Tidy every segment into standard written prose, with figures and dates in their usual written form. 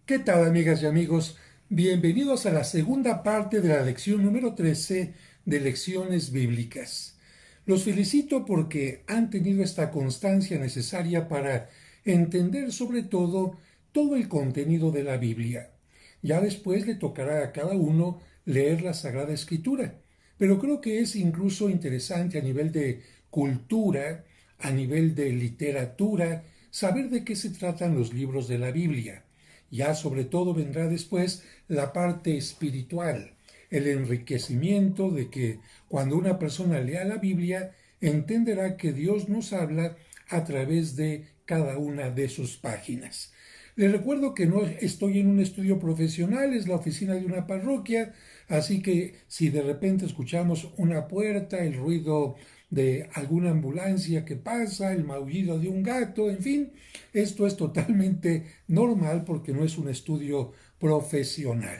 ¿Qué tal, amigas y amigos? Bienvenidos a la segunda parte de la lección número 13 de Lecciones Bíblicas. Los felicito porque han tenido esta constancia necesaria para entender sobre todo el contenido de la Biblia. Ya después le tocará a cada uno leer la Sagrada Escritura, pero creo que es incluso interesante a nivel de cultura, a nivel de literatura, saber de qué se tratan los libros de la Biblia. Ya sobre todo vendrá después la parte espiritual, el enriquecimiento de que cuando una persona lea la Biblia entenderá que Dios nos habla a través de cada una de sus páginas. Les recuerdo que no estoy en un estudio profesional, es la oficina de una parroquia, así que si de repente escuchamos una puerta, el ruido de alguna ambulancia que pasa, el maullido de un gato, en fin, esto es totalmente normal porque no es un estudio profesional.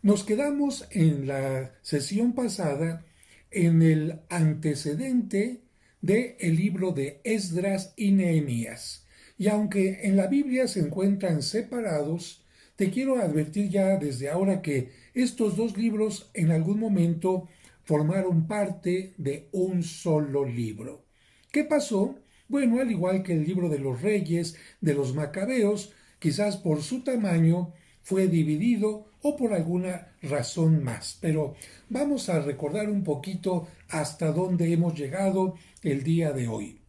Nos quedamos en la sesión pasada en el antecedente del libro de Esdras y Nehemías. Y aunque en la Biblia se encuentran separados, te quiero advertir ya desde ahora que estos dos libros en algún momento formaron parte de un solo libro. ¿Qué pasó? Bueno, al igual que el libro de los reyes, de los macabeos, quizás por su tamaño fue dividido o por alguna razón más. Pero vamos a recordar un poquito hasta dónde hemos llegado el día de hoy.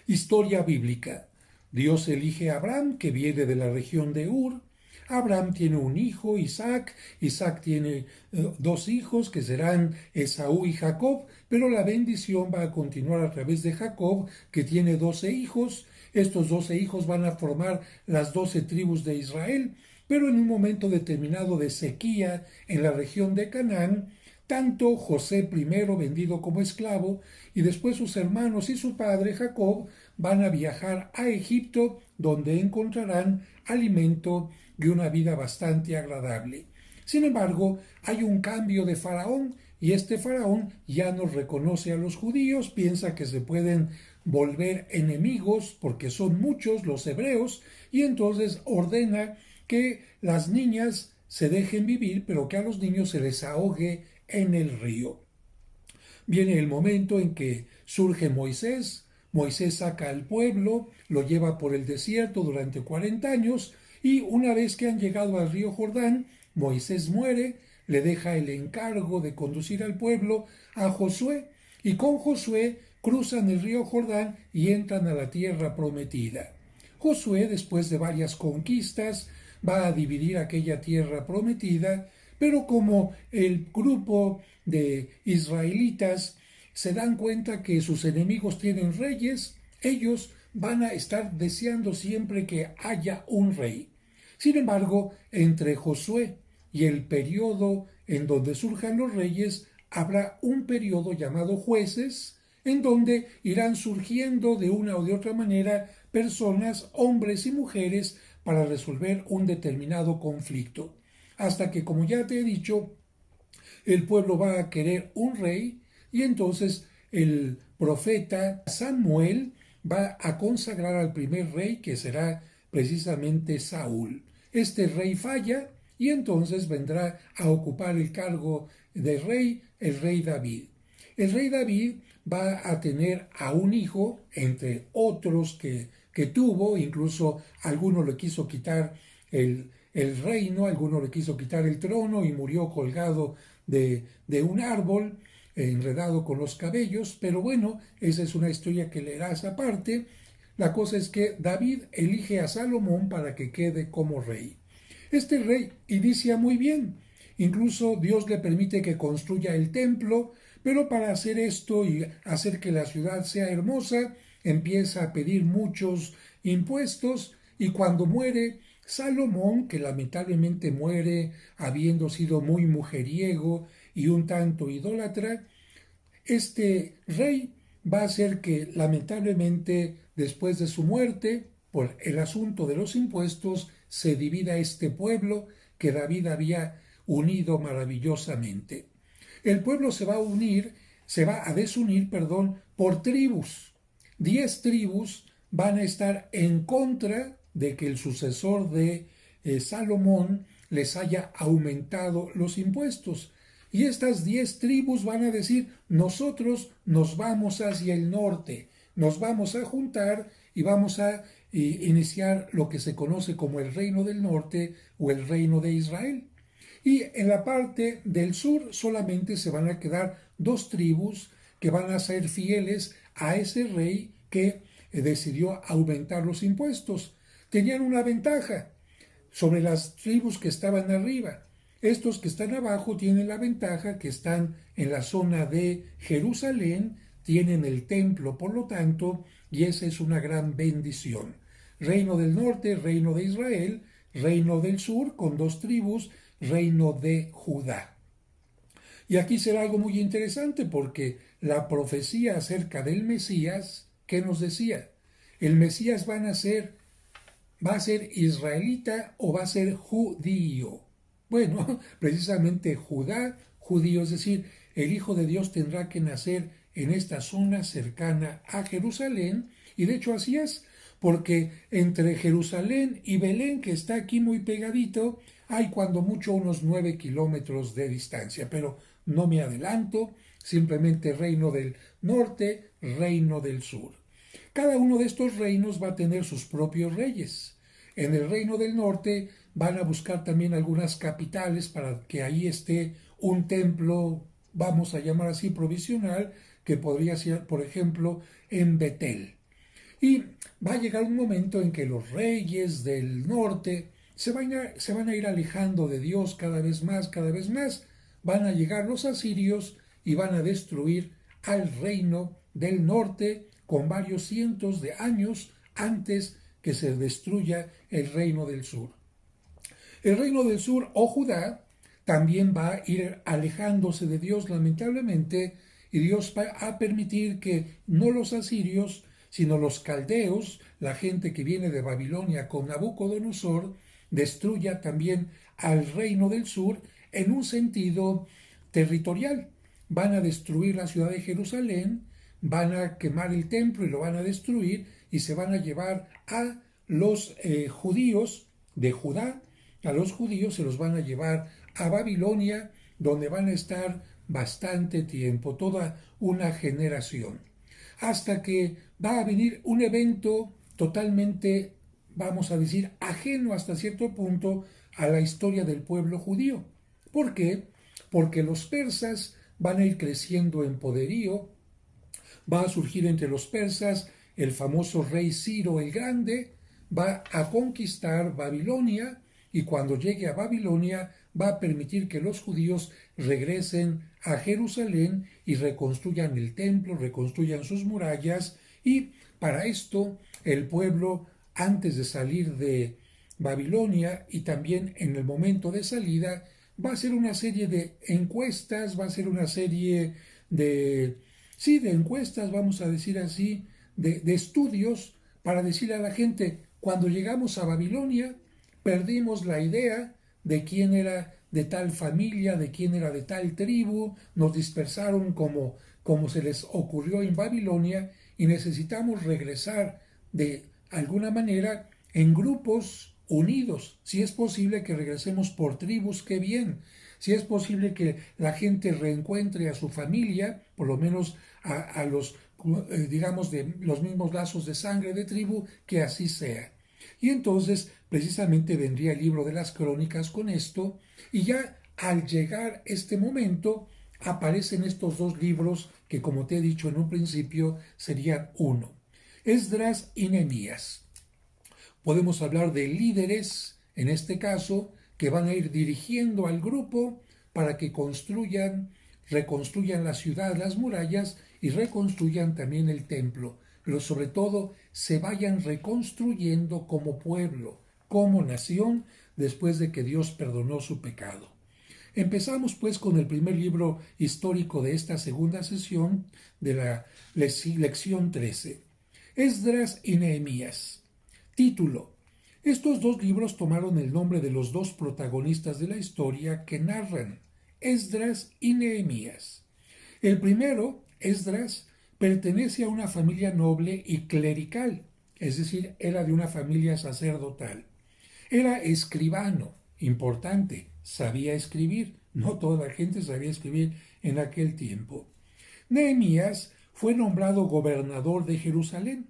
Historia bíblica. Dios elige a Abraham, que viene de la región de Ur. Abraham tiene un hijo, Isaac. Isaac tiene dos hijos, que serán Esaú y Jacob, pero la bendición va a continuar a través de Jacob, que tiene 12 hijos. Estos 12 hijos van a formar las 12 tribus de Israel, pero en un momento determinado de sequía en la región de Canaán, tanto José primero vendido como esclavo y después sus hermanos y su padre Jacob van a viajar a Egipto, donde encontrarán alimento y una vida bastante agradable. Sin embargo, hay un cambio de faraón y este faraón ya no reconoce a los judíos, piensa que se pueden volver enemigos porque son muchos los hebreos y entonces ordena que las niñas se dejen vivir, pero que a los niños se les ahogue en el río. Viene el momento en que surge Moisés. Moisés saca al pueblo, lo lleva por el desierto durante 40 años y una vez que han llegado al río Jordán, Moisés muere, le deja el encargo de conducir al pueblo a Josué y con Josué cruzan el río Jordán y entran a la tierra prometida. Josué, después de varias conquistas, va a dividir aquella tierra prometida, pero como el grupo de israelitas se dan cuenta que sus enemigos tienen reyes, ellos van a estar deseando siempre que haya un rey. Sin embargo, entre Josué y el periodo en donde surjan los reyes, habrá un periodo llamado jueces, en donde irán surgiendo de una o de otra manera personas, hombres y mujeres, para resolver un determinado conflicto. Hasta que, como ya te he dicho, el pueblo va a querer un rey y entonces el profeta Samuel va a consagrar al primer rey que será precisamente Saúl. Este rey falla y entonces vendrá a ocupar el cargo de rey el rey David. El rey David va a tener a un hijo, entre otros que tuvo, incluso alguno le quiso quitar el reino, alguno le quiso quitar el trono y murió colgado de un árbol, enredado con los cabellos, pero bueno, esa es una historia que leerás aparte. La cosa es que David elige a Salomón para que quede como rey. Este rey inicia muy bien, incluso Dios le permite que construya el templo, pero para hacer esto y hacer que la ciudad sea hermosa, empieza a pedir muchos impuestos y cuando muere Salomón, que lamentablemente muere habiendo sido muy mujeriego y un tanto idólatra, este rey va a hacer que lamentablemente después de su muerte, por el asunto de los impuestos, se divida este pueblo que David había unido maravillosamente. El pueblo se va a unir, se va a desunir, perdón, por tribus. 10 tribus van a estar en contra de que el sucesor de Salomón les haya aumentado los impuestos. Y estas 10 tribus van a decir, nosotros nos vamos hacia el norte, nos vamos a juntar y vamos a iniciar lo que se conoce como el reino del norte o el reino de Israel. Y en la parte del sur solamente se van a quedar 2 tribus que van a ser fieles a ese rey que decidió aumentar los impuestos. Tenían una ventaja sobre las tribus que estaban arriba. Estos que están abajo tienen la ventaja que están en la zona de Jerusalén, tienen el templo, por lo tanto, y esa es una gran bendición. Reino del norte, reino de Israel; reino del sur, con 2 tribus, reino de Judá. Y aquí será algo muy interesante porque la profecía acerca del Mesías, ¿qué nos decía? El Mesías va a ser israelita o va a ser judío. Bueno, precisamente Judá, judío, es decir, el Hijo de Dios tendrá que nacer en esta zona cercana a Jerusalén, y de hecho así es, porque entre Jerusalén y Belén, que está aquí muy pegadito, hay cuando mucho unos 9 kilómetros de distancia, pero no me adelanto, simplemente reino del norte, reino del sur. Cada uno de estos reinos va a tener sus propios reyes. En el reino del norte van a buscar también algunas capitales para que ahí esté un templo, vamos a llamar así, provisional, que podría ser, por ejemplo, en Betel. Y va a llegar un momento en que los reyes del norte se van a ir alejando de Dios cada vez más, cada vez más. Van a llegar los asirios y van a destruir al reino del norte con varios cientos de años antes que se destruya el reino del sur. El reino del sur, o Judá, también va a ir alejándose de Dios, lamentablemente, y Dios va a permitir que no los asirios, sino los caldeos, la gente que viene de Babilonia con Nabucodonosor, destruya también al reino del sur en un sentido territorial. Van a destruir la ciudad de Jerusalén, van a quemar el templo y lo van a destruir, y se van a llevar a los judíos de Judá. A los judíos se los van a llevar a Babilonia, donde van a estar bastante tiempo, toda una generación, hasta que va a venir un evento totalmente, vamos a decir, ajeno hasta cierto punto a la historia del pueblo judío. ¿Por qué? Porque los persas van a ir creciendo en poderío, va a surgir entre los persas el famoso rey Ciro el Grande, va a conquistar Babilonia, y cuando llegue a Babilonia va a permitir que los judíos regresen a Jerusalén y reconstruyan el templo, reconstruyan sus murallas, y para esto el pueblo, antes de salir de Babilonia y también en el momento de salida, va a hacer una serie de encuestas, va a hacer una serie de, sí, de encuestas, vamos a decir así, de estudios, para decirle a la gente, cuando llegamos a Babilonia, perdimos la idea de quién era de tal familia, de quién era de tal tribu, nos dispersaron como se les ocurrió en Babilonia, y necesitamos regresar de alguna manera en grupos unidos. Si es posible que regresemos por tribus, qué bien. Si es posible que la gente reencuentre a su familia, por lo menos a los, digamos, de los mismos lazos de sangre de tribu, que así sea. Y entonces precisamente vendría el libro de las crónicas con esto, y ya al llegar este momento aparecen estos 2 libros que, como te he dicho en un principio, serían uno: Esdras y Nehemías. Podemos hablar de líderes, en este caso, que van a ir dirigiendo al grupo para que reconstruyan la ciudad, las murallas, y reconstruyan también el templo, pero sobre todo se vayan reconstruyendo como pueblo, como nación, después de que Dios perdonó su pecado. Empezamos pues con el primer libro histórico de esta segunda sesión de la lección 13, Esdras y Nehemías. Título: estos 2 libros tomaron el nombre de los 2 protagonistas de la historia que narran, Esdras y Nehemías. El primero, Esdras, pertenece a una familia noble y clerical, es decir, era de una familia sacerdotal. Era escribano, importante, sabía escribir. No toda la gente sabía escribir en aquel tiempo. Nehemías fue nombrado gobernador de Jerusalén.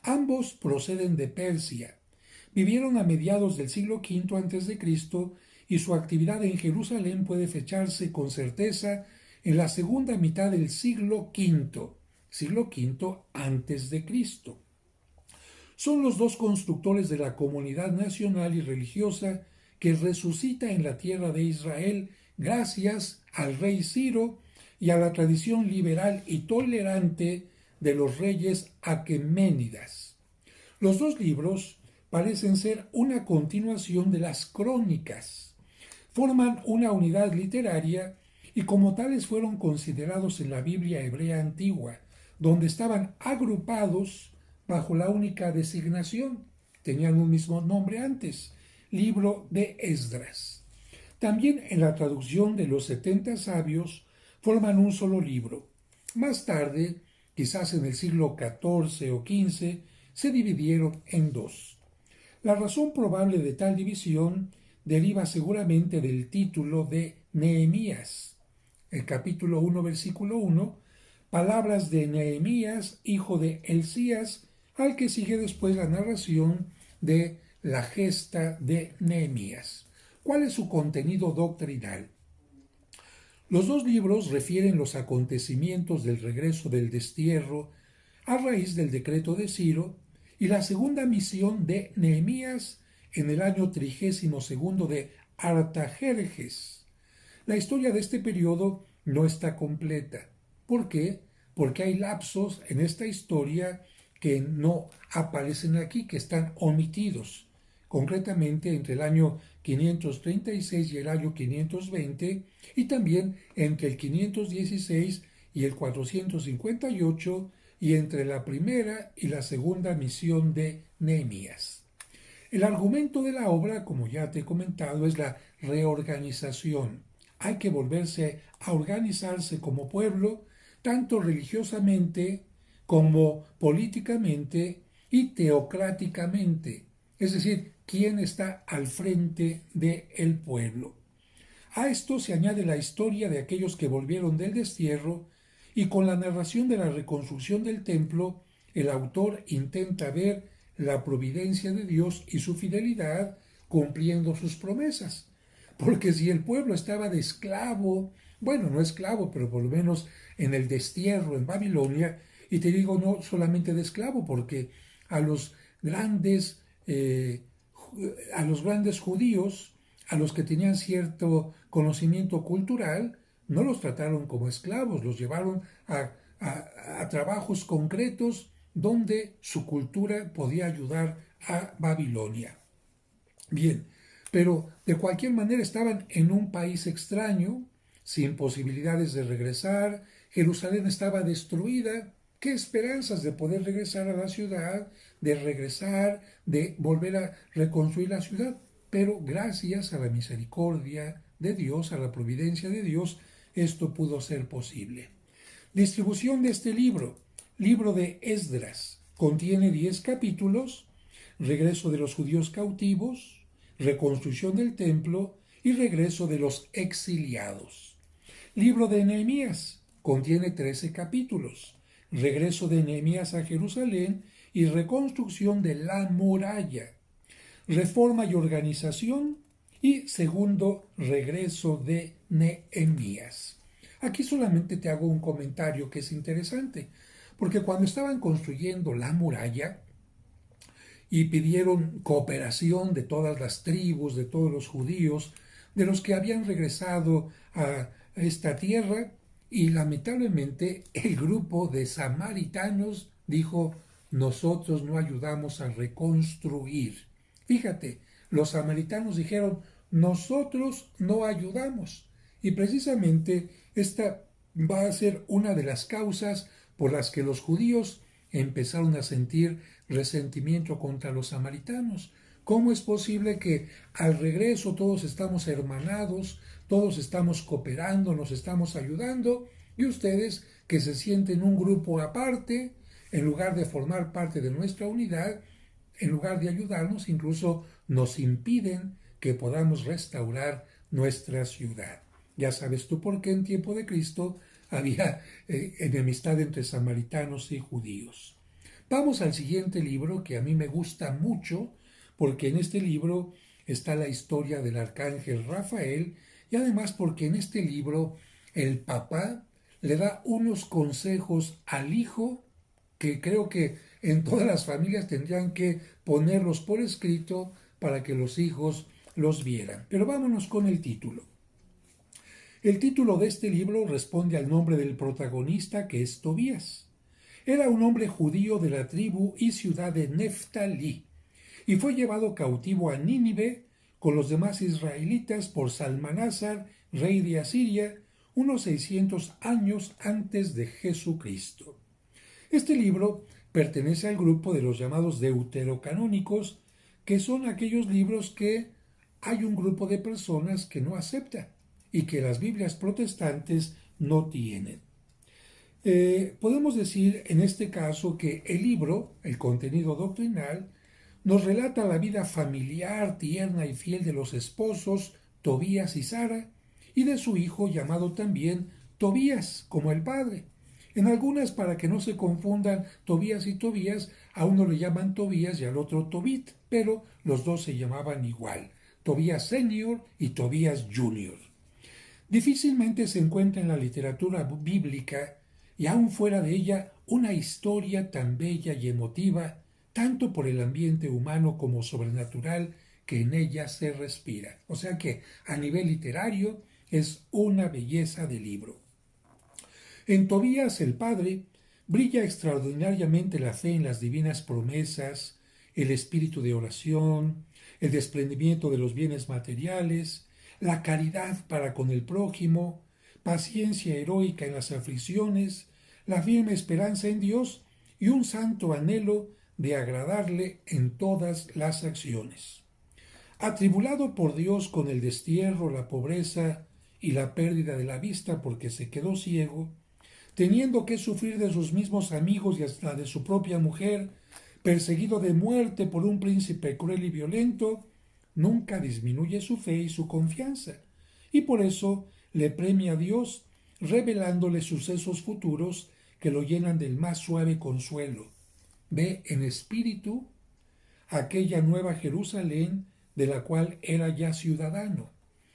Ambos proceden de Persia. Vivieron a mediados del siglo V a.C. y su actividad en Jerusalén puede fecharse con certeza en la segunda mitad del siglo V antes de Cristo. Son los dos constructores de la comunidad nacional y religiosa que resucita en la tierra de Israel gracias al rey Ciro y a la tradición liberal y tolerante de los reyes aqueménidas. Los dos libros parecen ser una continuación de las crónicas. Forman una unidad literaria y como tales fueron considerados en la Biblia hebrea antigua, donde estaban agrupados bajo la única designación, tenían un mismo nombre antes, libro de Esdras. También en la traducción de los 70 sabios forman un solo libro. Más tarde, quizás en el siglo XIV o XV, se dividieron en dos. La razón probable de tal división deriva seguramente del título de Nehemías. El capítulo 1, versículo 1, palabras de Nehemías, hijo de Elcías, al que sigue después la narración de la gesta de Nehemías. ¿Cuál es su contenido doctrinal? Los dos libros refieren los acontecimientos del regreso del destierro a raíz del decreto de Ciro y la segunda misión de Nehemías en el año 32 de Artajerjes. La historia de este periodo no está completa. ¿Por qué? Porque hay lapsos en esta historia que no aparecen aquí, que están omitidos. Concretamente entre el año 536 y el año 520, y también entre el 516 y el 458, y entre la primera y la segunda misión de Nehemías. El argumento de la obra, como ya te he comentado, es la reorganización. Hay que volverse a organizarse como pueblo, tanto religiosamente como políticamente y teocráticamente, es decir, quién está al frente del pueblo. A esto se añade la historia de aquellos que volvieron del destierro y con la narración de la reconstrucción del templo, el autor intenta ver la providencia de Dios y su fidelidad cumpliendo sus promesas. Porque si el pueblo estaba de esclavo, bueno, no esclavo, pero por lo menos en el destierro en Babilonia, y te digo no solamente de esclavo, porque a los grandes, eh, a los grandes judíos, a los que tenían cierto conocimiento cultural, no los trataron como esclavos, los llevaron a trabajos concretos donde su cultura podía ayudar a Babilonia. Bien, pero de cualquier manera estaban en un país extraño, sin posibilidades de regresar, Jerusalén estaba destruida, qué esperanzas de poder regresar a la ciudad, de regresar, de volver a reconstruir la ciudad, pero gracias a la misericordia de Dios, a la providencia de Dios, esto pudo ser posible. Distribución de este libro, libro de Esdras, contiene 10 capítulos, regreso de los judíos cautivos, reconstrucción del templo y regreso de los exiliados. Libro de Nehemías, contiene 13 capítulos, regreso de Nehemías a Jerusalén y reconstrucción de la muralla, reforma y organización y segundo regreso de Nehemías. Aquí solamente te hago un comentario que es interesante, porque cuando estaban construyendo la muralla y pidieron cooperación de todas las tribus, de todos los judíos, de los que habían regresado a esta tierra, y lamentablemente el grupo de samaritanos dijo, nosotros no ayudamos a reconstruir. Fíjate, los samaritanos dijeron, nosotros no ayudamos. Y precisamente esta va a ser una de las causas por las que los judíos empezaron a sentir resentimiento contra los samaritanos. ¿Cómo es posible que al regreso todos estamos hermanados, todos estamos cooperando, nos estamos ayudando, y ustedes que se sienten un grupo aparte, en lugar de formar parte de nuestra unidad, en lugar de ayudarnos, incluso nos impiden que podamos restaurar nuestra ciudad. Ya sabes tú por qué en tiempo de Cristo había enemistad entre samaritanos y judíos. Vamos al siguiente libro que a mí me gusta mucho porque en este libro está la historia del arcángel Rafael y además porque en este libro el papá le da unos consejos al hijo que creo que en todas las familias tendrían que ponerlos por escrito para que los hijos los vieran. Pero vámonos con el título. El título de este libro responde al nombre del protagonista, que es Tobías. Era un hombre judío de la tribu y ciudad de Neftalí, y fue llevado cautivo a Nínive con los demás israelitas por Salmanásar, rey de Asiria, unos 600 años antes de Jesucristo. Este libro pertenece al grupo de los llamados deuterocanónicos, que son aquellos libros que hay un grupo de personas que no acepta y que las Biblias protestantes no tienen. Podemos decir en este caso que el libro, el contenido doctrinal, nos relata la vida familiar, tierna y fiel de los esposos Tobías y Sara, y de su hijo llamado también Tobías, como el padre. En algunas, para que no se confundan Tobías y Tobías, a uno le llaman Tobías y al otro Tobit, pero los dos se llamaban igual, Tobías Senior y Tobías Junior. Difícilmente se encuentra en la literatura bíblica y aún fuera de ella una historia tan bella y emotiva, tanto por el ambiente humano como sobrenatural que en ella se respira. O sea que a nivel literario es una belleza de libro. En Tobías el Padre brilla extraordinariamente la fe en las divinas promesas, el espíritu de oración, el desprendimiento de los bienes materiales, la caridad para con el prójimo, paciencia heroica en las aflicciones, la firme esperanza en Dios y un santo anhelo de agradarle en todas las acciones. Atribulado por Dios con el destierro, la pobreza y la pérdida de la vista porque se quedó ciego, teniendo que sufrir de sus mismos amigos y hasta de su propia mujer, perseguido de muerte por un príncipe cruel y violento, nunca disminuye su fe y su confianza, y por eso le premia a Dios revelándole sucesos futuros que lo llenan del más suave consuelo. Ve en espíritu aquella nueva Jerusalén de la cual era ya ciudadano.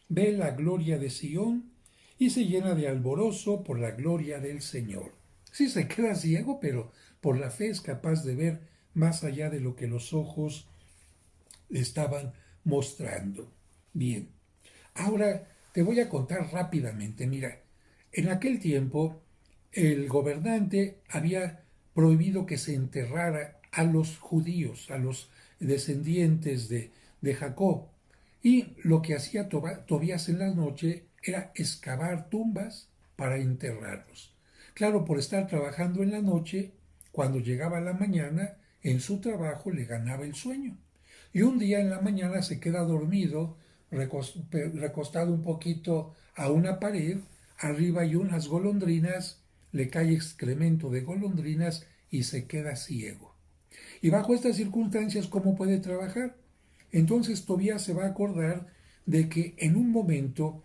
Ve la gloria de Sión y se llena de alborozo por la gloria del Señor. Sí se queda ciego, pero por la fe es capaz de ver más allá de lo que los ojos le estaban mostrando. Bien, ahora te voy a contar rápidamente. Mira, en aquel tiempo el gobernante había prohibido que se enterrara a los judíos, a los descendientes de Jacob. Y lo que hacía Tobías en la noche era excavar tumbas para enterrarlos. Claro, por estar trabajando en la noche, cuando llegaba la mañana, en su trabajo le ganaba el sueño. Y un día en la mañana se queda dormido, recostado un poquito a una pared, arriba hay unas golondrinas, le cae excremento de golondrinas y se queda ciego. Y bajo estas circunstancias, ¿cómo puede trabajar? Entonces Tobías se va a acordar de que en un momento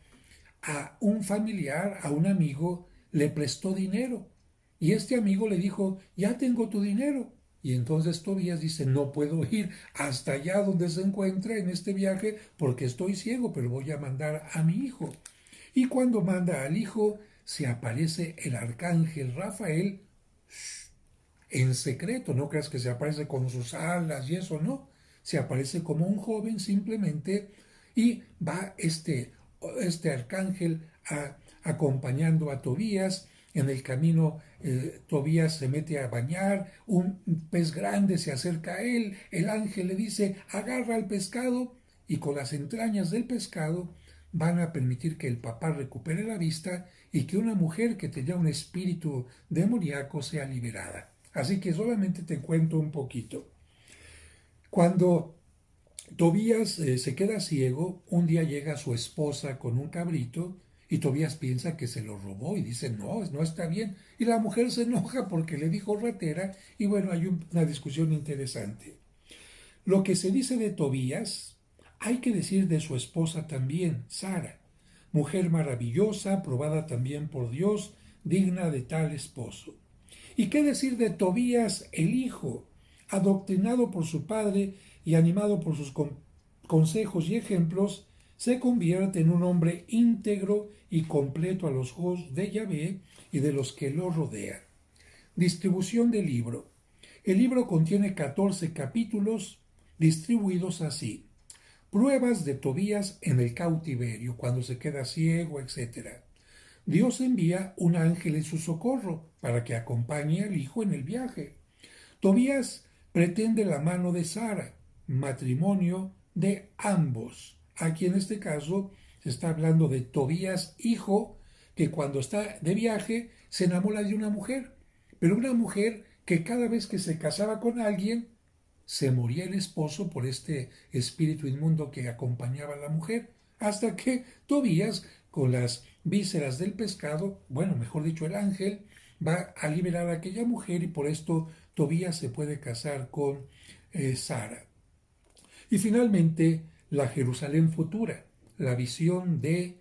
a un familiar, a un amigo, le prestó dinero. Y este amigo le dijo, ya tengo tu dinero. Y entonces Tobías dice, no puedo ir hasta allá donde se encuentra en este viaje porque estoy ciego, pero voy a mandar a mi hijo. Y cuando manda al hijo, se aparece el arcángel Rafael en secreto, no creas que se aparece con sus alas y eso, no. Se aparece como un joven simplemente y va este arcángel acompañando a Tobías. En el camino Tobías se mete a bañar, un pez grande se acerca a él, el ángel le dice, agarra al pescado y con las entrañas del pescado van a permitir que el papá recupere la vista y que una mujer que tenía un espíritu demoníaco sea liberada. Así que solamente te cuento un poquito. Cuando Tobías se queda ciego, un día llega su esposa con un cabrito y Tobías piensa que se lo robó y dice, no, no está bien. Y la mujer se enoja porque le dijo ratera y bueno, hay una discusión interesante. Lo que se dice de Tobías, hay que decir de su esposa también, Sara, mujer maravillosa, probada también por Dios, digna de tal esposo. ¿Y qué decir de Tobías, el hijo, adoctrinado por su padre y animado por sus consejos y ejemplos, se convierte en un hombre íntegro y completo a los ojos de Yahvé y de los que lo rodean? Distribución del libro. El libro contiene 14 capítulos distribuidos así: pruebas de Tobías en el cautiverio, cuando se queda ciego, etc. Dios envía un ángel en su socorro para que acompañe al hijo en el viaje. Tobías pretende la mano de Sara, matrimonio de ambos. Aquí en este caso se está hablando de Tobías, hijo, que cuando está de viaje se enamora de una mujer, pero una mujer que cada vez que se casaba con alguien se moría el esposo por este espíritu inmundo que acompañaba a la mujer, hasta que Tobías, con las vísceras del pescado, bueno, mejor dicho, el ángel, va a liberar a aquella mujer y por esto Tobías se puede casar con Sara. Y finalmente, la Jerusalén futura, la visión de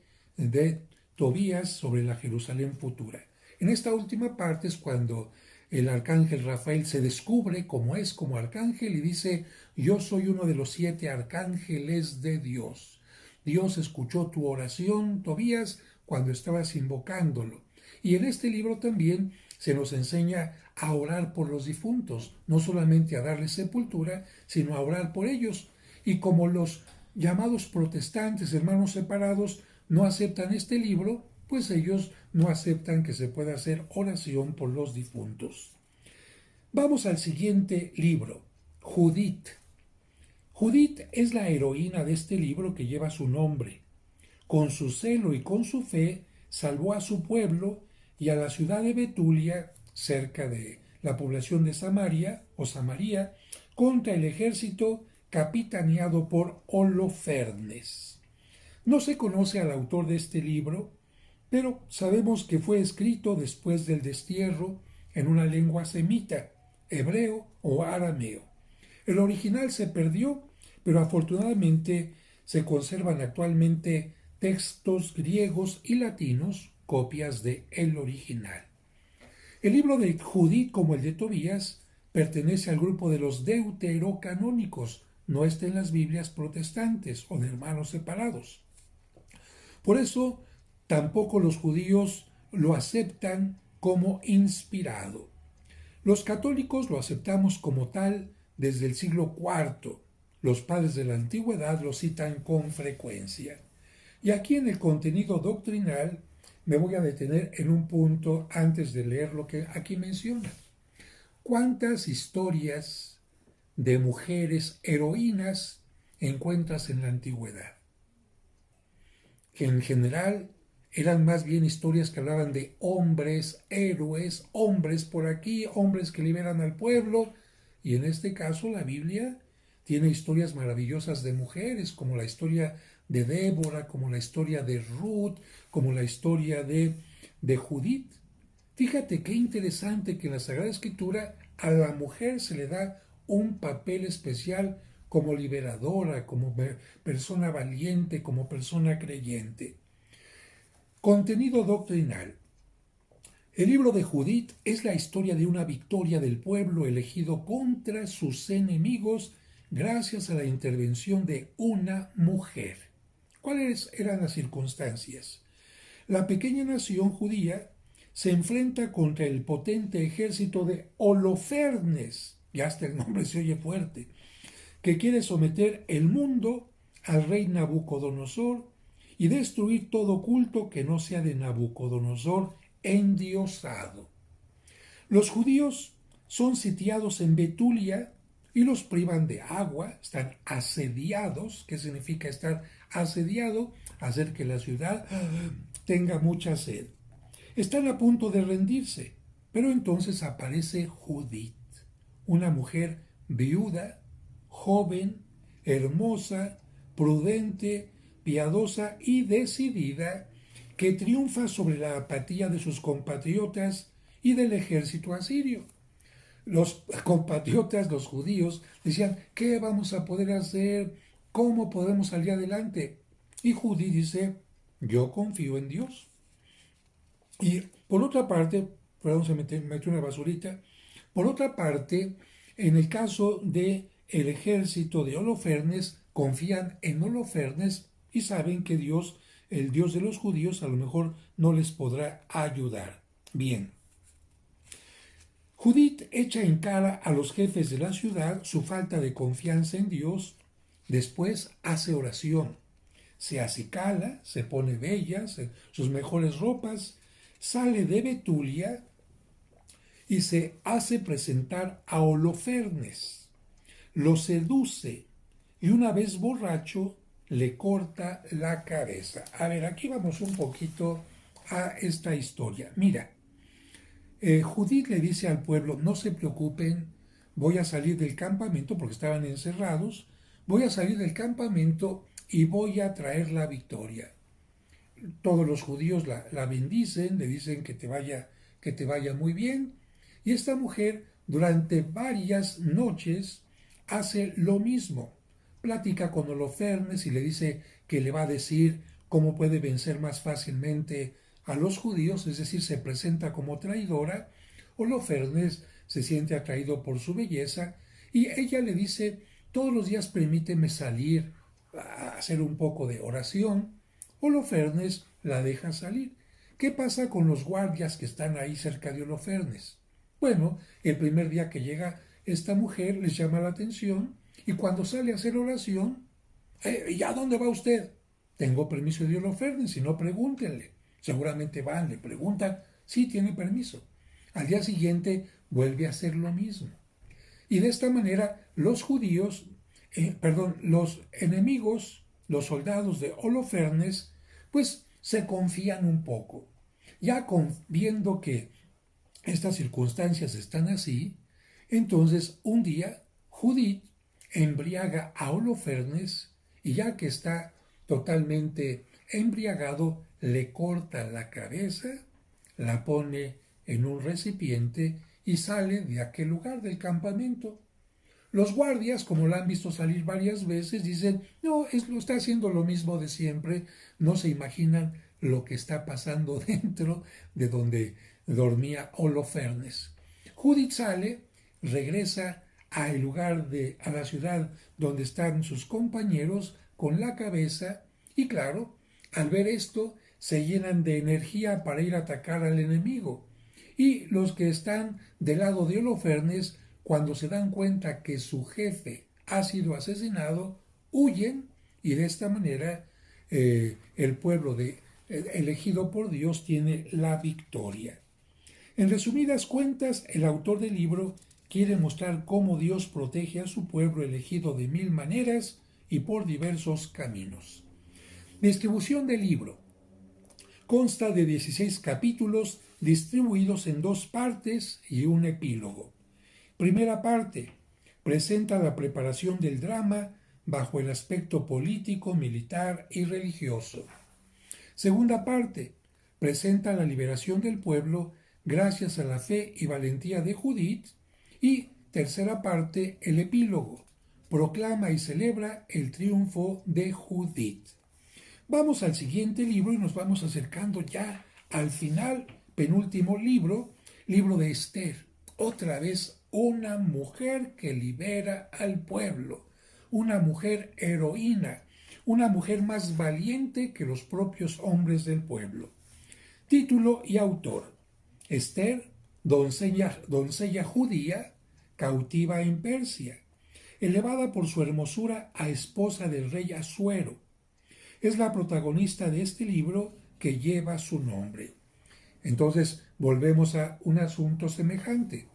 Tobías sobre la Jerusalén futura. En esta última parte es cuando el arcángel Rafael se descubre como es como arcángel y dice: yo soy uno de los 7 arcángeles de Dios. Dios escuchó tu oración, Tobías, cuando estabas invocándolo. Y en este libro también se nos enseña a orar por los difuntos, no solamente a darles sepultura, sino a orar por ellos. Y como los llamados protestantes, hermanos separados, no aceptan este libro, pues ellos no aceptan que se pueda hacer oración por los difuntos. Vamos al siguiente libro, Judith. Judith es la heroína de este libro que lleva su nombre. Con su celo y con su fe salvó a su pueblo y a la ciudad de Betulia, cerca de la población de Samaria o Samaria, contra el ejército capitaneado por Holofernes. No se conoce al autor de este libro, pero sabemos que fue escrito después del destierro en una lengua semita, hebreo o arameo. El original se perdió, pero afortunadamente se conservan actualmente textos griegos y latinos, copias de el original. El libro de Judith, como el de Tobías, pertenece al grupo de los deuterocanónicos, no está en las Biblias protestantes o de hermanos separados. Por eso, tampoco los judíos lo aceptan como inspirado. Los católicos lo aceptamos como tal desde el siglo IV. Los padres de la antigüedad lo citan con frecuencia. Y aquí en el contenido doctrinal me voy a detener en un punto antes de leer lo que aquí menciona. ¿Cuántas historias de mujeres heroínas encuentras en la antigüedad? Que en general eran más bien historias que hablaban de hombres, héroes, hombres por aquí, hombres que liberan al pueblo. Y en este caso la Biblia tiene historias maravillosas de mujeres, como la historia de Débora, como la historia de Ruth, como la historia de Judith. Fíjate qué interesante que en la Sagrada Escritura a la mujer se le da un papel especial como liberadora, como persona valiente, como persona creyente. Contenido doctrinal. El libro de Judith es la historia de una victoria del pueblo elegido contra sus enemigos gracias a la intervención de una mujer. ¿Cuáles eran las circunstancias? La pequeña nación judía se enfrenta contra el potente ejército de Holofernes, ya hasta el nombre se oye fuerte, que quiere someter el mundo al rey Nabucodonosor y destruir todo culto que no sea de Nabucodonosor endiosado. Los judíos son sitiados en Betulia y los privan de agua, están asediados. ¿Qué significa estar asediado? Hacer que la ciudad tenga mucha sed. Están a punto de rendirse, pero entonces aparece Judith, una mujer viuda, joven, hermosa, prudente, piadosa y decidida, que triunfa sobre la apatía de sus compatriotas y del ejército asirio. los compatriotas, los judíos, decían, ¿qué vamos a poder hacer? ¿Cómo podemos salir adelante? Y Judith dice, yo confío en Dios. Y por otra parte, perdón, se metió una basurita, por otra parte, en el caso de el ejército de Holofernes, confían en Holofernes y saben que Dios, el Dios de los judíos, a lo mejor no les podrá ayudar. Bien. Judith echa en cara a los jefes de la ciudad su falta de confianza en Dios, después hace oración, se acicala, se pone bella, sus mejores ropas, sale de Betulia y se hace presentar a Holofernes. Lo seduce y una vez borracho le corta la cabeza. A ver, aquí vamos un poquito a esta historia. Mira, Judith le dice al pueblo, no se preocupen, voy a salir del campamento porque estaban encerrados, voy a salir del campamento y voy a traer la victoria. Todos los judíos la bendicen, le dicen que te vaya muy bien. Y esta mujer durante varias noches hace lo mismo. Platica con Holofernes y le dice que le va a decir cómo puede vencer más fácilmente a los judíos, es decir, se presenta como traidora. Holofernes se siente atraído por su belleza y ella le dice, todos los días permíteme salir a hacer un poco de oración. Holofernes la deja salir. ¿Qué pasa con los guardias que están ahí cerca de Holofernes? Bueno, el primer día que llega esta mujer les llama la atención y cuando sale a hacer oración, ¿y a dónde va usted? Tengo permiso de Holofernes, si no pregúntenle. Seguramente van, le preguntan, sí, tiene permiso. Al día siguiente vuelve a hacer lo mismo. Y de esta manera los judíos, los enemigos, los soldados de Holofernes, pues se confían un poco. Ya viendo que estas circunstancias están así, entonces un día Judith embriaga a Holofernes y ya que está totalmente embriagado, le corta la cabeza, la pone en un recipiente y sale de aquel lugar del campamento. Los guardias, como la han visto salir varias veces, dicen, no, lo está haciendo lo mismo de siempre, no se imaginan lo que está pasando dentro de donde dormía Holofernes. Judith sale, regresa al lugar a la ciudad donde están sus compañeros con la cabeza y claro, al ver esto se llenan de energía para ir a atacar al enemigo. Y los que están del lado de Holofernes, cuando se dan cuenta que su jefe ha sido asesinado, huyen y de esta manera el pueblo elegido por Dios tiene la victoria. En resumidas cuentas, el autor del libro quiere mostrar cómo Dios protege a su pueblo elegido de mil maneras y por diversos caminos. Distribución del libro. Consta de 16 capítulos distribuidos en dos partes y un epílogo. Primera parte. Presenta la preparación del drama bajo el aspecto político, militar y religioso. Segunda parte. Presenta la liberación del pueblo gracias a la fe y valentía de Judith. Y tercera parte, el epílogo. Proclama y celebra el triunfo de Judith. Vamos al siguiente libro y nos vamos acercando ya al final, penúltimo libro, libro de Esther. Otra vez una mujer que libera al pueblo, una mujer heroína, una mujer más valiente que los propios hombres del pueblo. Título y autor. Esther, doncella judía, cautiva en Persia, elevada por su hermosura a esposa del rey Asuero. Es la protagonista de este libro que lleva su nombre. Entonces, volvemos a un asunto semejante.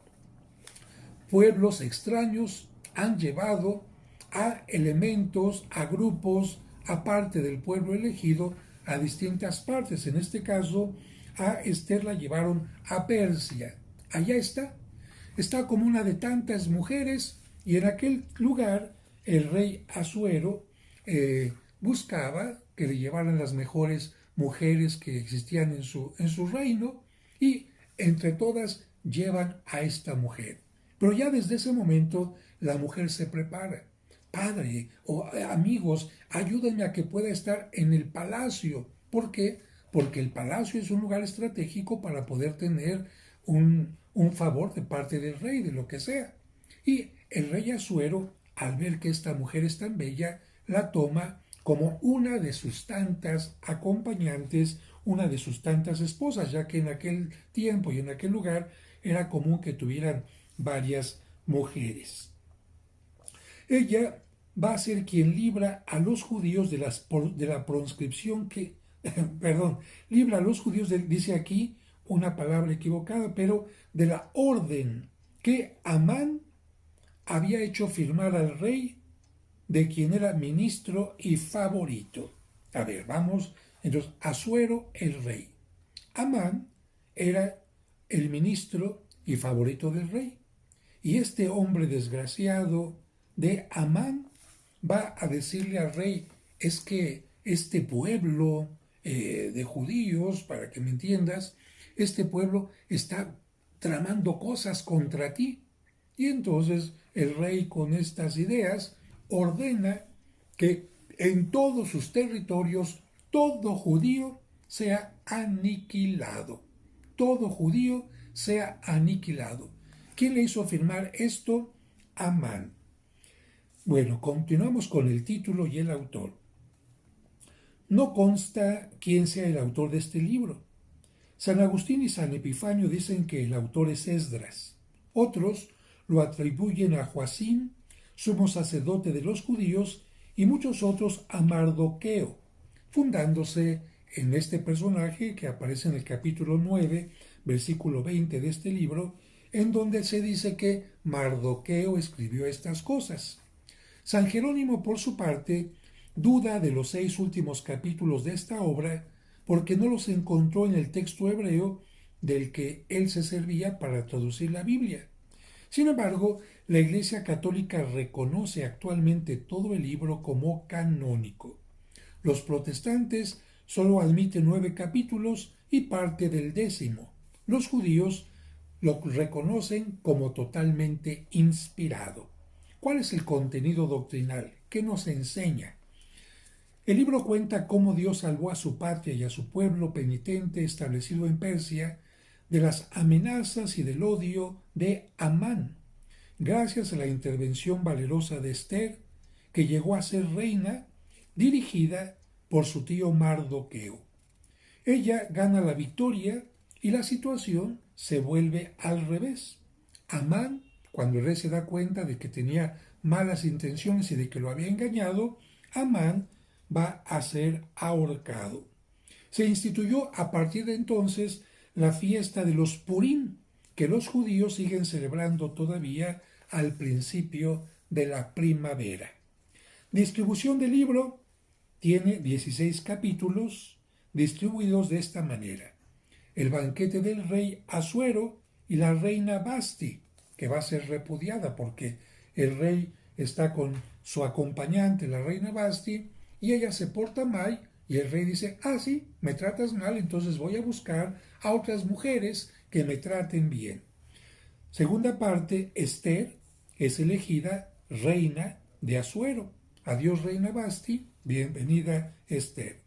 Pueblos extraños han llevado a elementos, a grupos, aparte del pueblo elegido, a distintas partes. En este caso, a Esther la llevaron a Persia. Allá está como una de tantas mujeres, y en aquel lugar el rey Asuero buscaba que le llevaran las mejores mujeres que existían en su reino, y entre todas llevan a esta mujer. Pero ya desde ese momento la mujer se prepara. Padre o amigos, ayúdenme a que pueda estar en el palacio. ¿Por qué? Porque el palacio es un lugar estratégico para poder tener un favor de parte del rey, de lo que sea. Y el rey Asuero, al ver que esta mujer es tan bella, la toma como una de sus tantas acompañantes, una de sus tantas esposas, ya que en aquel tiempo y en aquel lugar era común que tuvieran varias mujeres. Ella va a ser quien libra a los judíos de la proscripción que, perdón, libra a los judíos, dice aquí una palabra equivocada, pero de la orden que Amán había hecho firmar al rey, de quien era ministro y favorito. A ver, vamos, entonces, Asuero el rey. Amán era el ministro y favorito del rey. Y este hombre desgraciado de Amán va a decirle al rey, es que este pueblo de judíos, para que me entiendas, este pueblo está tramando cosas contra ti. Y entonces el rey con estas ideas ordena que en todos sus territorios todo judío sea aniquilado. Todo judío sea aniquilado. ¿Quién le hizo firmar esto? Amán. Bueno, continuamos con el título y el autor. No consta quién sea el autor de este libro. San Agustín y San Epifanio dicen que el autor es Esdras. Otros lo atribuyen a Joacim, sumo sacerdote de los judíos, y muchos otros a Mardoqueo, fundándose en este personaje que aparece en el capítulo 9, versículo 20 de este libro, en donde se dice que Mardoqueo escribió estas cosas. San Jerónimo, por su parte, duda de los 6 últimos capítulos de esta obra porque no los encontró en el texto hebreo del que él se servía para traducir la Biblia. Sin embargo, la Iglesia Católica reconoce actualmente todo el libro como canónico. Los protestantes solo admiten 9 capítulos y parte del 10. Los judíos lo reconocen como totalmente inspirado. ¿Cuál es el contenido doctrinal? ¿Qué nos enseña? El libro cuenta cómo Dios salvó a su patria y a su pueblo penitente establecido en Persia de las amenazas y del odio de Amán, gracias a la intervención valerosa de Esther, que llegó a ser reina, dirigida por su tío Mardoqueo. Ella gana la victoria y la situación se vuelve al revés. Amán, cuando el rey se da cuenta de que tenía malas intenciones y de que lo había engañado, Amán va a ser ahorcado. Se instituyó a partir de entonces la fiesta de los Purim, que los judíos siguen celebrando todavía al principio de la primavera. Distribución del libro tiene 16 capítulos distribuidos de esta manera. El banquete del rey Asuero y la reina Basti, que va a ser repudiada porque el rey está con su acompañante, la reina Basti, y ella se porta mal y el rey dice, sí, me tratas mal, entonces voy a buscar a otras mujeres que me traten bien. Segunda parte, Esther es elegida reina de Asuero. Adiós, reina Basti, bienvenida Esther.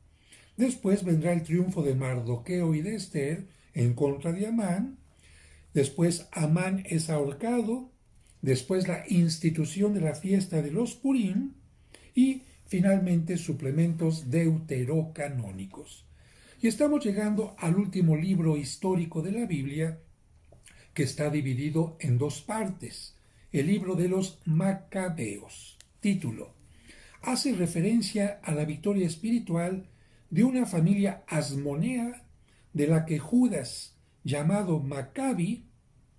Después vendrá el triunfo de Mardoqueo y de Esther en contra de Amán. Después Amán es ahorcado. Después la institución de la fiesta de los Purim. Y finalmente suplementos deuterocanónicos. Y estamos llegando al último libro histórico de la Biblia, que está dividido en 2 partes. El libro de los Macabeos. Título: hace referencia a la victoria espiritual de una familia asmonea de la que Judas, llamado Maccabi,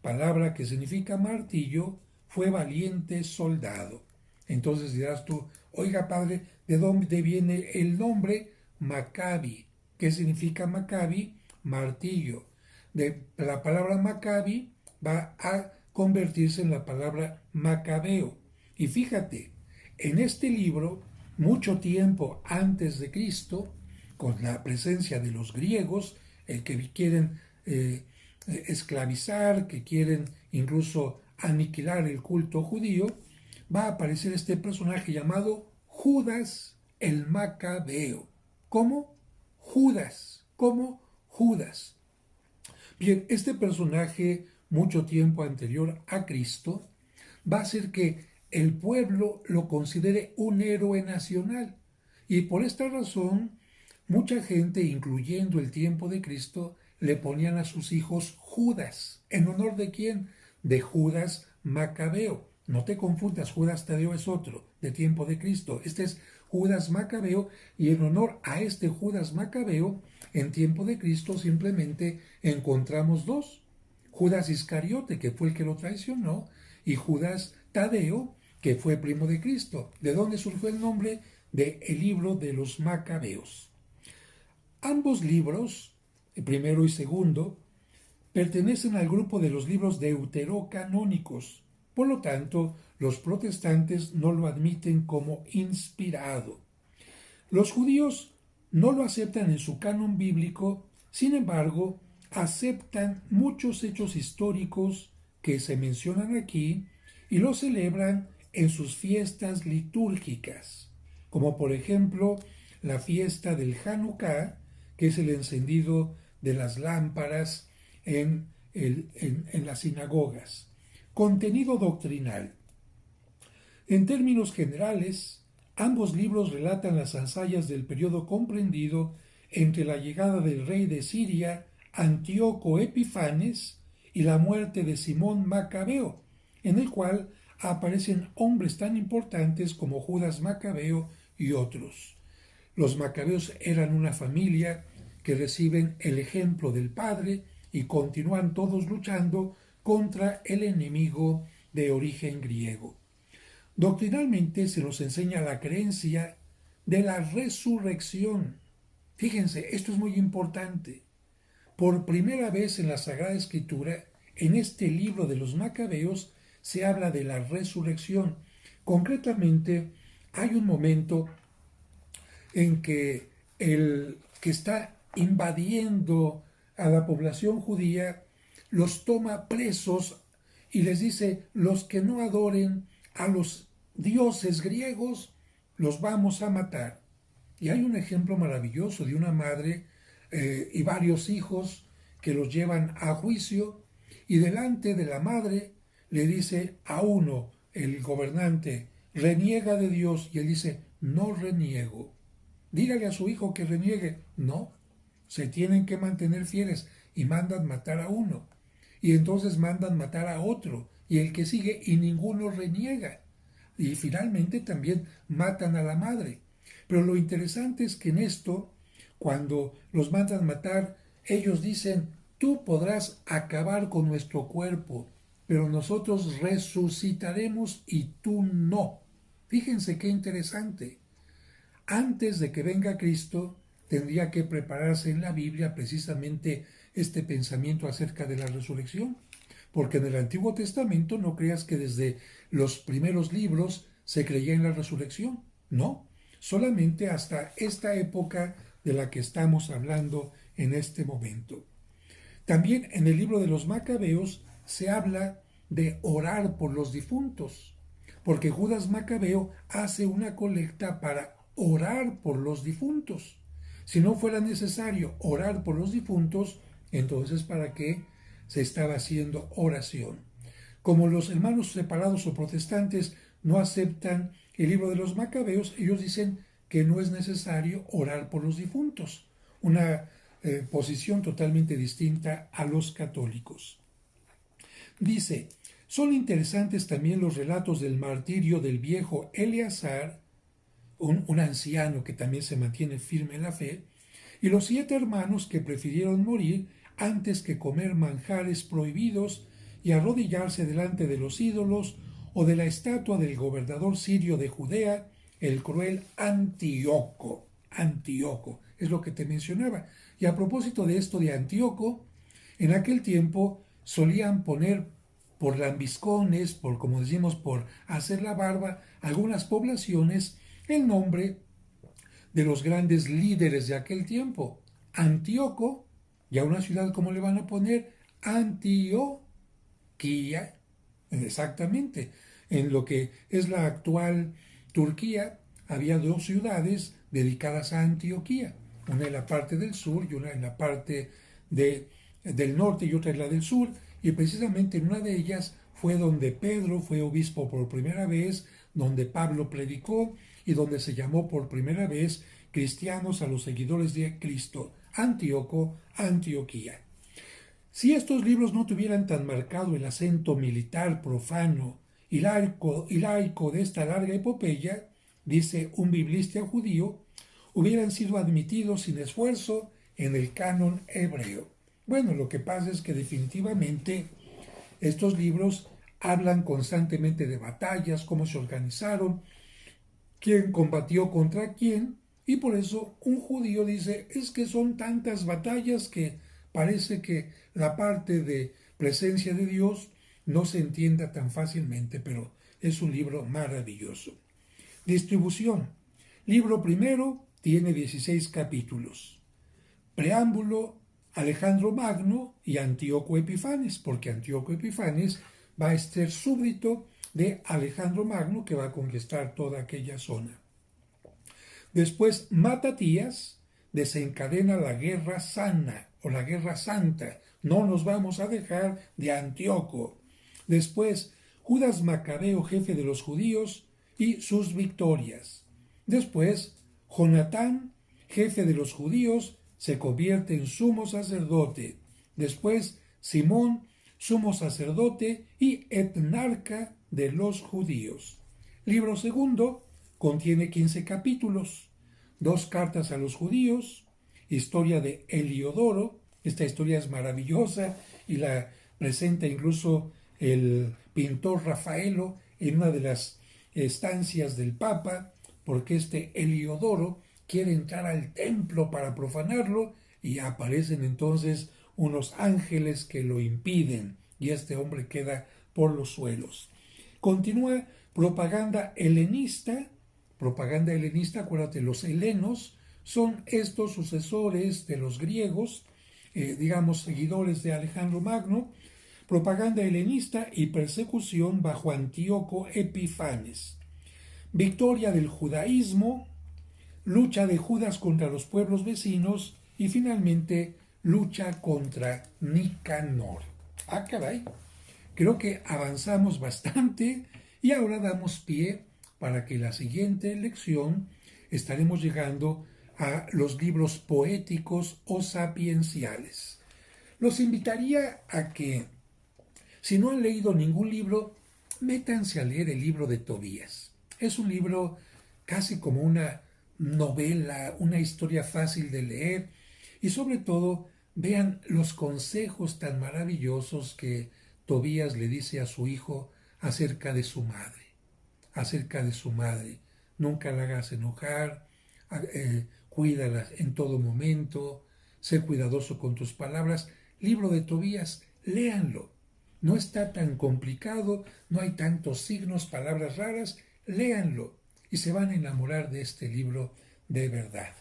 palabra que significa martillo, fue valiente soldado. Entonces dirás tú, oiga padre, ¿de dónde viene el nombre Maccabi? ¿Qué significa Maccabi? Martillo. De la palabra Maccabi va a convertirse en la palabra Macabeo. Y fíjate, en este libro, mucho tiempo antes de Cristo, con la presencia de los griegos, el que quieren esclavizar, que quieren incluso aniquilar el culto judío, va a aparecer este personaje llamado Judas el Macabeo. ¿Cómo? Judas. ¿Cómo? Judas. Bien, este personaje, mucho tiempo anterior a Cristo, va a hacer que el pueblo lo considere un héroe nacional. Y por esta razón, mucha gente, incluyendo el tiempo de Cristo, le ponían a sus hijos Judas. ¿En honor de quién? De Judas Macabeo. No te confundas, Judas Tadeo es otro, de tiempo de Cristo. Este es Judas Macabeo, y en honor a este Judas Macabeo, en tiempo de Cristo simplemente encontramos dos. Judas Iscariote, que fue el que lo traicionó, y Judas Tadeo, que fue primo de Cristo. ¿De dónde surgió el nombre? De el libro de los Macabeos. Ambos libros, el primero y segundo, pertenecen al grupo de los libros deuterocanónicos. Por lo tanto, los protestantes no lo admiten como inspirado. Los judíos no lo aceptan en su canon bíblico, sin embargo, aceptan muchos hechos históricos que se mencionan aquí y los celebran en sus fiestas litúrgicas, como por ejemplo la fiesta del Hanukkah, que es el encendido de las lámparas en las sinagogas. Contenido doctrinal. En términos generales, ambos libros relatan las hazañas del periodo comprendido entre la llegada del rey de Siria, Antíoco Epifanes, y la muerte de Simón Macabeo, en el cual aparecen hombres tan importantes como Judas Macabeo y otros. Los macabeos eran una familia que reciben el ejemplo del padre y continúan todos luchando contra el enemigo de origen griego. Doctrinalmente se nos enseña la creencia de la resurrección. Fíjense, esto es muy importante. Por primera vez en la Sagrada Escritura, en este libro de los Macabeos, se habla de la resurrección. Concretamente, hay un momento en que el que está invadiendo a la población judía los toma presos y les dice: los que no adoren a los dioses griegos los vamos a matar. Y hay un ejemplo maravilloso de una madre y varios hijos que los llevan a juicio, y delante de la madre le dice a uno, el gobernante: reniega de Dios, y él dice: no reniego. Dígale a su hijo que reniegue. No, se tienen que mantener fieles, y mandan matar a uno. Y entonces mandan matar a otro, y el que sigue, y ninguno reniega. Y finalmente también matan a la madre. Pero lo interesante es que en esto, cuando los mandan matar, ellos dicen: tú podrás acabar con nuestro cuerpo, pero nosotros resucitaremos y tú no. Fíjense qué interesante. Antes de que venga Cristo, tendría que prepararse en la Biblia precisamente este pensamiento acerca de la resurrección. Porque en el Antiguo Testamento no creas que desde los primeros libros se creía en la resurrección. No, solamente hasta esta época de la que estamos hablando en este momento. También en el libro de los Macabeos se habla de orar por los difuntos, porque Judas Macabeo hace una colecta para orar por los difuntos. Si no fuera necesario orar por los difuntos, entonces ¿para qué se estaba haciendo oración? Como los hermanos separados o protestantes no aceptan el libro de los Macabeos, ellos dicen que no es necesario orar por los difuntos. Una posición totalmente distinta a los católicos. Dice: son interesantes también los relatos del martirio del viejo Eleazar, un anciano que también se mantiene firme en la fe, y los 7 hermanos que prefirieron morir antes que comer manjares prohibidos y arrodillarse delante de los ídolos o de la estatua del gobernador sirio de Judea, el cruel Antíoco. Antíoco, es lo que te mencionaba. Y a propósito de esto de Antíoco, en aquel tiempo solían poner por lambiscones, por, como decimos, por hacer la barba, algunas poblaciones el nombre de los grandes líderes de aquel tiempo. Antíoco, y a una ciudad, ¿cómo le van a poner? Antioquía. Exactamente. En lo que es la actual Turquía, había dos ciudades dedicadas a Antioquía, una en la parte del sur y una en la parte del norte y otra en la del sur, y precisamente en una de ellas fue donde Pedro fue obispo por primera vez, donde Pablo predicó y donde se llamó por primera vez cristianos a los seguidores de Cristo, Antíoco, Antioquía. Si estos libros no tuvieran tan marcado el acento militar, profano y laico de esta larga epopeya, dice un biblista judío, hubieran sido admitidos sin esfuerzo en el canon hebreo. Bueno, lo que pasa es que definitivamente estos libros hablan constantemente de batallas, cómo se organizaron, quién combatió contra quién, y por eso un judío dice, es que son tantas batallas que parece que la parte de presencia de Dios no se entienda tan fácilmente, pero es un libro maravilloso. Distribución. Libro primero tiene 16 capítulos. Preámbulo, Alejandro Magno y Antíoco Epifanes, porque Antíoco Epifanes va a ser súbdito de Alejandro Magno, que va a conquistar toda aquella zona. Después, Matatías desencadena la guerra sana o la guerra santa. No nos vamos a dejar de Antíoco. Después, Judas Macabeo, jefe de los judíos, y sus victorias. Después, Jonatán, jefe de los judíos, se convierte en sumo sacerdote. Después, Simón, sumo sacerdote y etnarca de los judíos. Libro segundo contiene 15 capítulos, 2 cartas a los judíos, historia de Heliodoro. Esta historia es maravillosa y la presenta incluso el pintor Rafaelo en una de las estancias del Papa, porque este Heliodoro quiere entrar al templo para profanarlo y aparecen entonces unos ángeles que lo impiden y este hombre queda por los suelos. Continúa propaganda helenista, acuérdate, los helenos son estos sucesores de los griegos, digamos seguidores de Alejandro Magno, propaganda helenista y persecución bajo Antíoco Epifanes. Victoria del judaísmo, lucha de Judas contra los pueblos vecinos y finalmente lucha contra Nicanor. Ah, caray, creo que avanzamos bastante y ahora damos pie para que la siguiente lección estaremos llegando a los libros poéticos o sapienciales. Los invitaría a que, si no han leído ningún libro, métanse a leer el libro de Tobías. Es un libro casi como una novela, una historia fácil de leer y sobre todo vean los consejos tan maravillosos que Tobías le dice a su hijo acerca de su madre, Nunca la hagas enojar, cuídala en todo momento, sé cuidadoso con tus palabras. Libro de Tobías, léanlo. No está tan complicado, no hay tantos signos, palabras raras, léanlo y se van a enamorar de este libro de verdad.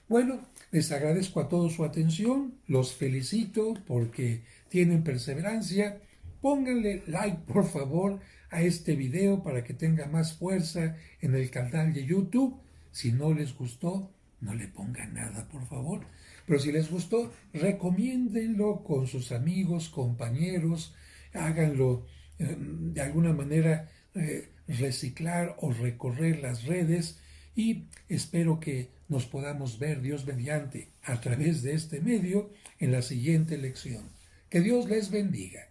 Bueno, les agradezco a todos su atención, los felicito porque tienen perseverancia. Pónganle like, por favor, a este video para que tenga más fuerza en el canal de YouTube. Si no les gustó, no le pongan nada, por favor. Pero si les gustó, recomiéndenlo con sus amigos, compañeros, háganlo de alguna manera reciclar o recorrer las redes y espero que nos podamos ver, Dios mediante, a través de este medio en la siguiente lección. Que Dios les bendiga.